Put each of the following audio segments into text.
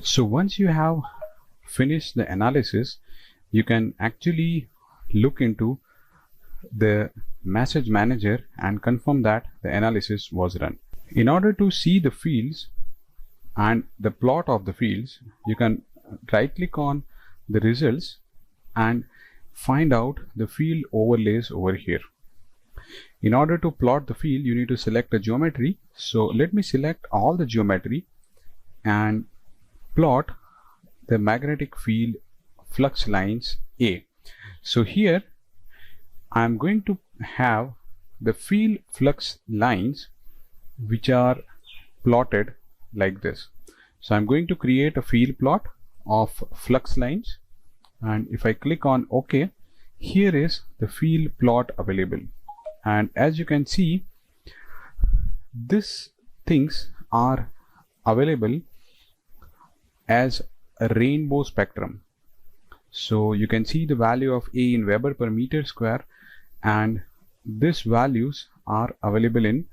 So once you have finished the analysis, you can actually look into the message manager and confirm that the analysis was run. In order to see the fields and the plot of the fields, you can right click on the results and find out the field overlays over here. In order to plot the field, you need to select a geometry. So let me select all the geometry and plot the magnetic field flux lines A. So here I am going to have the field flux lines which are plotted like this. So I'm going to create a field plot of flux lines, and if I click on OK, here is the field plot available. And as you can see, these things are available as a rainbow spectrum. So you can see the value of A in Weber per meter square, and these values are available in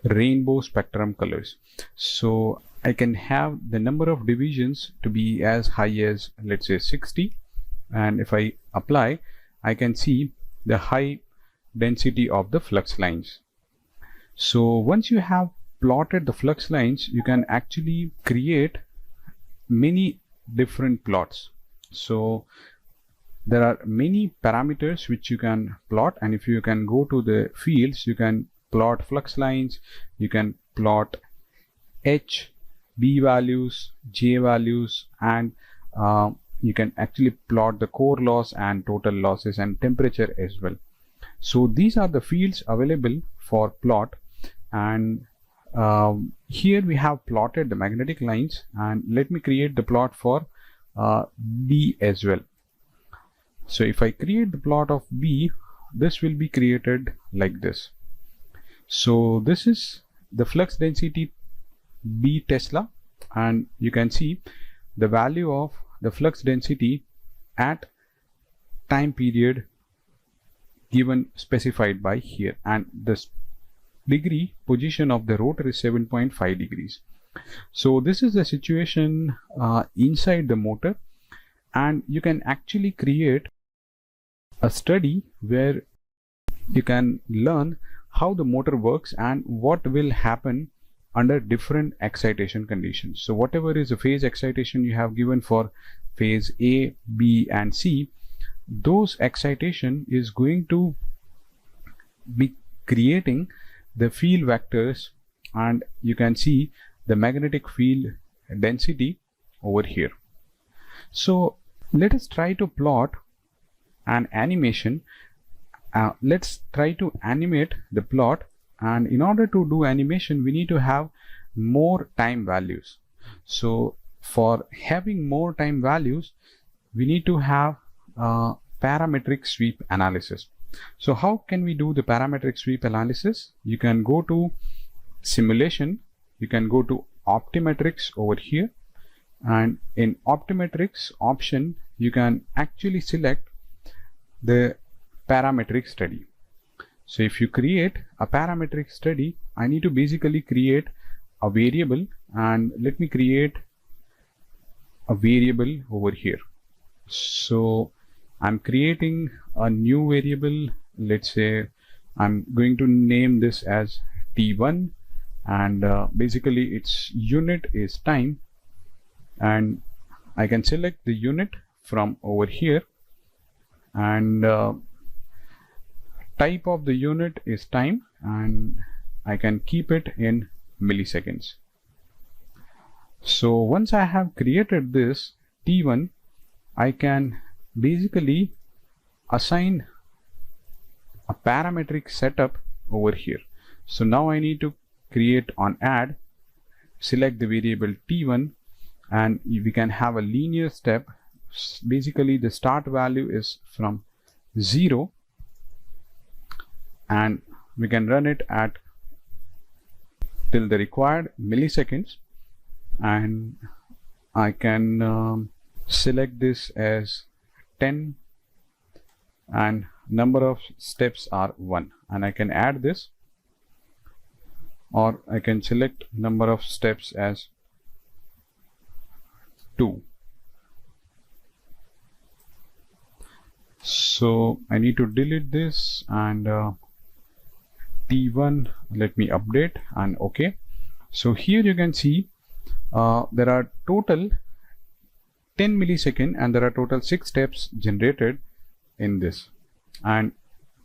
rainbow spectrum colors. So I can have the number of divisions to be as high as, let's say, 60, and if I apply, I can see the high density of the flux lines. So once you have plotted the flux lines, you can actually create many different plots. So there are many parameters which you can plot, and if you can go to the fields, you can plot flux lines, you can plot H, B values, J values, and you can actually plot the core loss and total losses and temperature as well. So these are the fields available for plot, and here we have plotted the magnetic lines, and let me create the plot for B as well. So if I create the plot of B, this will be created like this. So this is the flux density B Tesla, and you can see the value of the flux density at time period given specified by here, and the degree position of the rotor is 7.5 degrees. So this is the situation inside the motor, and you can actually create a study where you can learn how the motor works and what will happen under different excitation conditions. So whatever is the phase excitation you have given for phase A, B and C, those excitation is going to be creating the field vectors, and you can see the magnetic field density over here. So let us try to plot an animation. Let's try to animate the plot, and in order to do animation we need to have more time values. So for having more time values, we need to have parametric sweep analysis. So how can we do the parametric sweep analysis? You can go to simulation, you can go to optimetrics over here, and in optimetrics option you can actually select the parametric study. So if you create a parametric study, I need to basically create a variable, and let me create a variable over here. So I'm creating a new variable. Let's say I'm going to name this as T1, and basically its unit is time, and I can select the unit from over here, and type of the unit is time, and I can keep it in milliseconds. So once I have created this T1, I can basically assign a parametric setup over here. So now I need to create on add, select the variable T1, and we can have a linear step. Basically the start value is from 0, and we can run it at till the required milliseconds, and I can select this as 10, and number of steps are 1, and I can add this, or I can select number of steps as 2. So I need to delete this, and T1, let me update, and OK. So here you can see there are total 10 millisecond and there are total 6 steps generated in this. And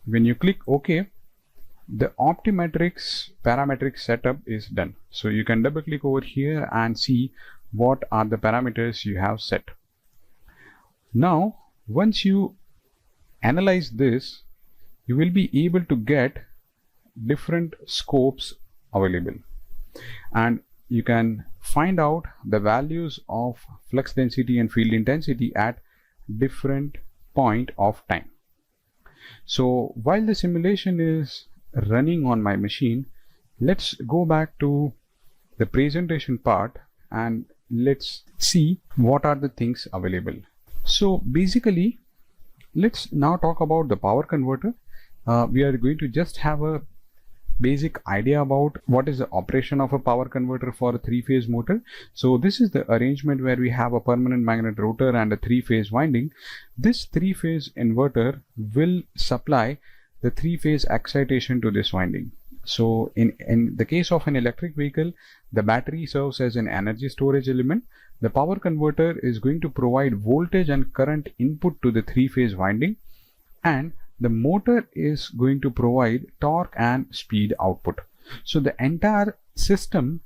when you click OK, the Optimetrics parametric setup is done. So you can double click over here and see what are the parameters you have set. Now once you analyze this, you will be able to get different scopes available, and you can find out the values of flux density and field intensity at different point of time. So while the simulation is running on my machine, let's go back to the presentation part and let's see what are the things available. So basically, let's now talk about the power converter. We are going to just have a basic idea about what is the operation of a power converter for a 3-phase motor. So this is the arrangement where we have a permanent magnet rotor and a 3-phase winding. This 3-phase inverter will supply the 3-phase excitation to this winding. So in the case of an electric vehicle, the battery serves as an energy storage element. The power converter is going to provide voltage and current input to the 3-phase winding, and the motor is going to provide torque and speed output. So the entire system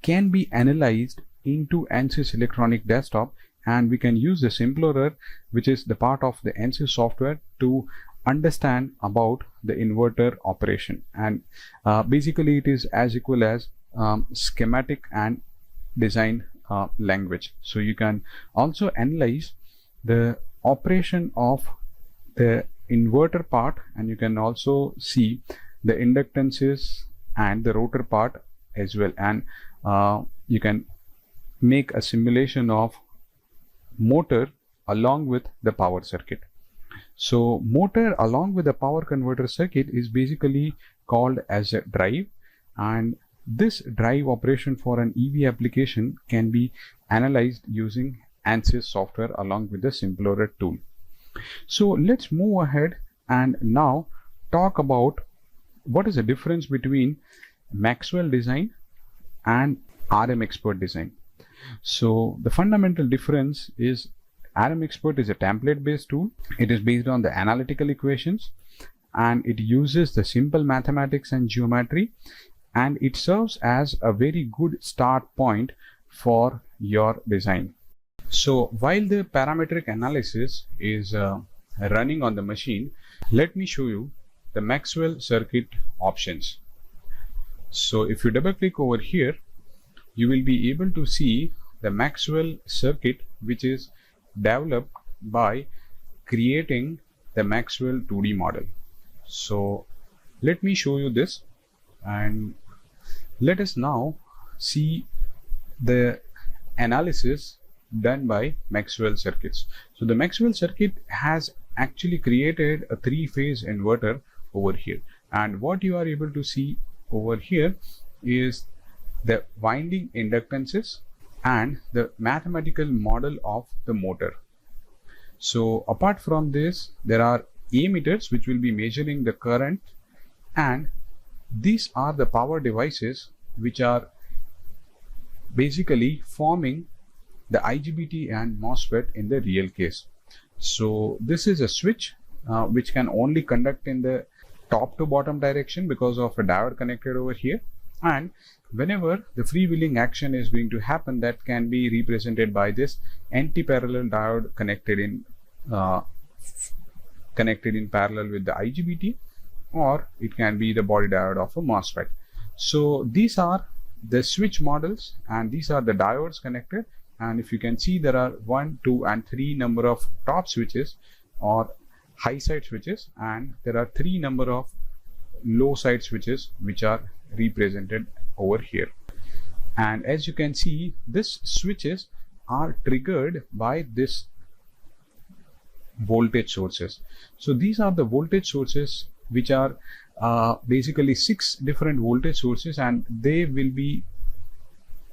can be analyzed into Ansys electronic desktop, and we can use the Simplorer, which is the part of the Ansys software, to understand about the inverter operation. And basically it is as equal as schematic and design language. So you can also analyze the operation of the inverter part, and you can also see the inductances and the rotor part as well, and you can make a simulation of motor along with the power circuit. So motor along with the power converter circuit is basically called as a drive, and this drive operation for an EV application can be analyzed using Ansys software along with the Simplorer tool. So let's move ahead and now talk about what is the difference between Maxwell design and RM Expert design. So the fundamental difference is RM Expert is a template based tool. It is based on the analytical equations, and it uses the simple mathematics and geometry, and it serves as a very good start point for your design. So while the parametric analysis is running on the machine, let me show you the Maxwell circuit options. So if you double click over here, you will be able to see the Maxwell circuit, which is developed by creating the Maxwell 2D model. So let me show you this, and let us now see the analysis done by Maxwell circuits. So the Maxwell circuit has actually created a 3-phase inverter over here, and what you are able to see over here is the winding inductances and the mathematical model of the motor. So apart from this, there are ammeters which will be measuring the current, and these are the power devices which are basically forming the IGBT and MOSFET in the real case. So this is a switch which can only conduct in the top to bottom direction because of a diode connected over here, and whenever the freewheeling action is going to happen, that can be represented by this anti-parallel diode connected in parallel with the IGBT, or it can be the body diode of a MOSFET. So these are the switch models, and these are the diodes connected, and if you can see, there are 1, 2 and 3 number of top switches or high side switches, and there are 3 number of low side switches which are represented over here. And as you can see, these switches are triggered by this voltage sources. So these are the voltage sources which are basically 6 different voltage sources, and they will be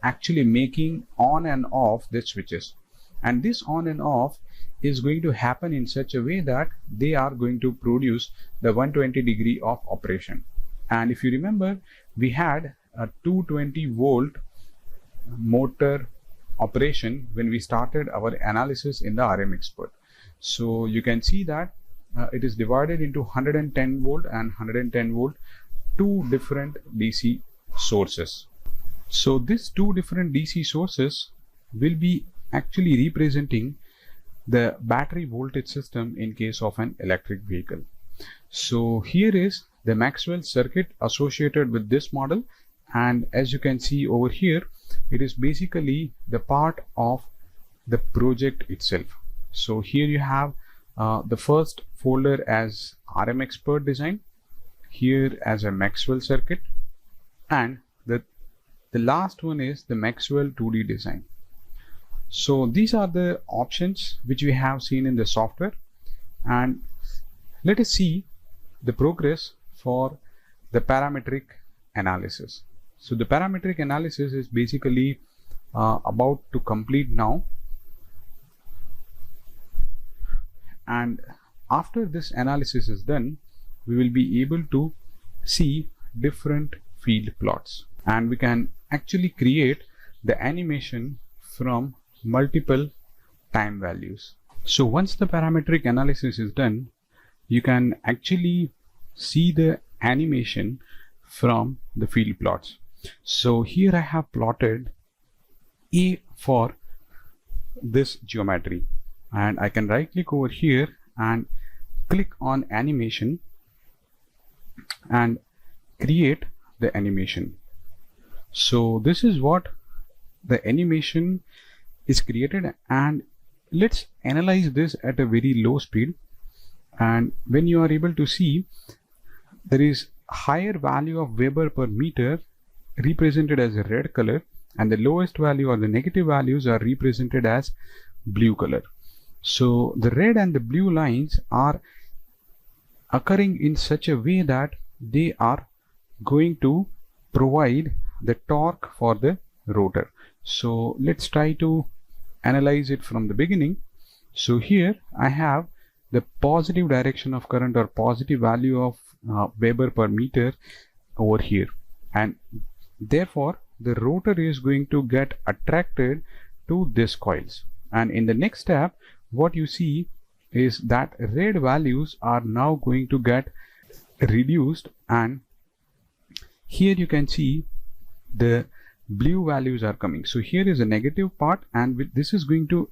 actually making on and off the switches. and this on and off is going to happen in such a way that they are going to produce the 120 degree of operation. And if you remember, we had a 220 volt motor operation when we started our analysis in the RM Expert. So you can see that it is divided into 110 volt and 110 volt, two different DC sources. So these two different DC sources will be actually representing the battery voltage system in case of an electric vehicle. So here is the Maxwell circuit associated with this model, and as you can see over here, it is basically the part of the project itself. So here you have the first folder as RM Expert design, here as a Maxwell circuit, and the last one is the Maxwell 2D design. So these are the options which we have seen in the software, and let us see the progress for the parametric analysis. So the parametric analysis is basically about to complete now, and after this analysis is done, we will be able to see different field plots, and we can actually create the animation from multiple time values. So once the parametric analysis is done, you can actually see the animation from the field plots. So here I have plotted A for this geometry, and I can right click over here and click on animation and create the animation. So this is what the animation is created, and let's analyze this at a very low speed. And when you are able to see, there is higher value of Weber per meter represented as a red color, and the lowest value or the negative values are represented as blue color. So the red and the blue lines are occurring in such a way that they are going to provide the torque for the rotor. So let's try to analyze it from the beginning. So here I have the positive direction of current or positive value of Weber per meter over here, and therefore the rotor is going to get attracted to these coils. And in the next step, what you see is that red values are now going to get reduced, and here you can see the blue values are coming. So here is a negative part, and this is going to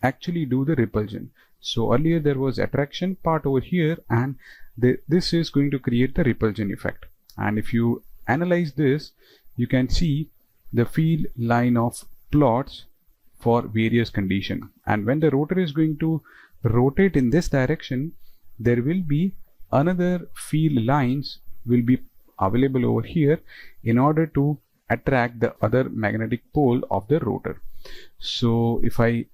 actually do the repulsion. So earlier there was attraction part over here, and this is going to create the repulsion effect. And if you analyze this, you can see the field line of plots for various conditions. And when the rotor is going to rotate in this direction, there will be another field lines will be available over here in order to attract the other magnetic pole of the rotor. So if I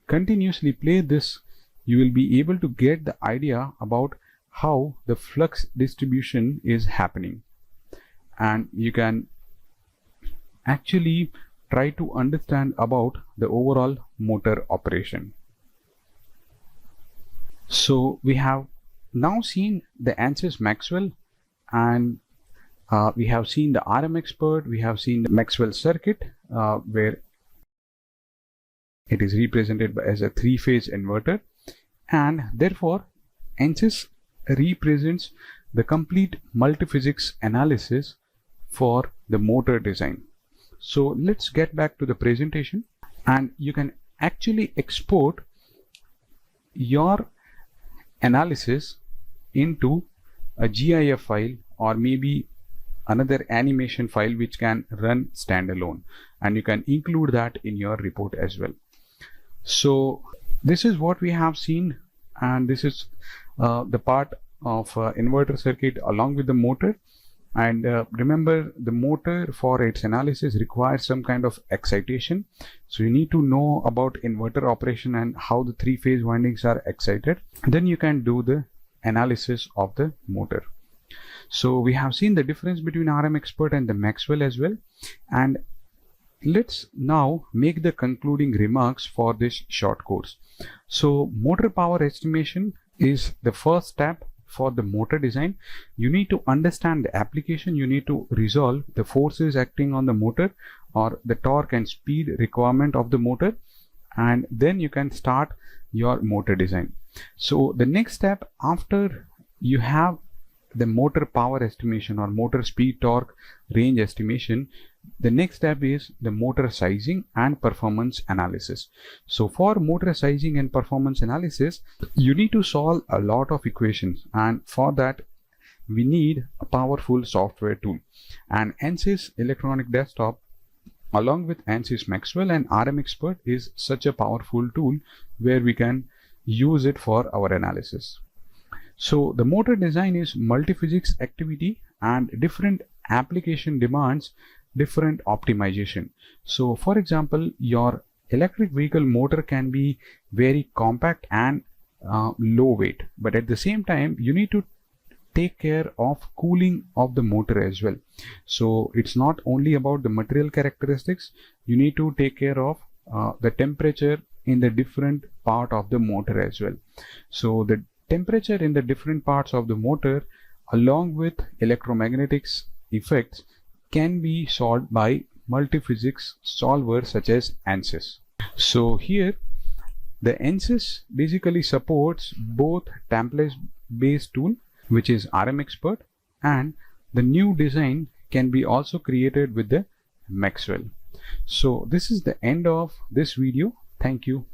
continuously play this, you will be able to get the idea about how the flux distribution is happening, and you can actually try to understand about the overall motor operation. So we have now seen the Ansys Maxwell, and we have seen the RM Expert, we have seen the Maxwell circuit where it is represented as a three-phase inverter, and therefore Ansys represents the complete multiphysics analysis for the motor design. So let's get back to the presentation, and you can actually export your analysis into a GIF file or maybe another animation file which can run standalone, and you can include that in your report as well. So this is what we have seen, and this is the part of inverter circuit along with the motor. And remember, the motor for its analysis requires some kind of excitation, so you need to know about inverter operation and how the three-phase windings are excited. Then you can do the analysis of the motor. So we have seen the difference between RM Expert and the Maxwell as well, and let's now make the concluding remarks for this short course. So motor power estimation is the first step for the motor design. You need to understand the application. You need to resolve the forces acting on the motor or the torque and speed requirement of the motor, and then you can start your motor design. So the next step after you have the motor power estimation or motor speed, torque, range estimation, the next step is the motor sizing and performance analysis. So for motor sizing and performance analysis, you need to solve a lot of equations, and for that we need a powerful software tool. And Ansys electronic desktop along with Ansys Maxwell and RM Expert is such a powerful tool where we can use it for our analysis. So the motor design is multiphysics activity, and different application demands different optimization. So for example, your electric vehicle motor can be very compact and low weight, but at the same time you need to take care of cooling of the motor as well. So it's not only about the material characteristics, you need to take care of the temperature in the different part of the motor as well. So the temperature in the different parts of the motor along with electromagnetics effects can be solved by multiphysics solvers such as Ansys. So here the Ansys basically supports both template based tool, which is RM Expert, and the new design can be also created with the Maxwell. So this is the end of this video. Thank you.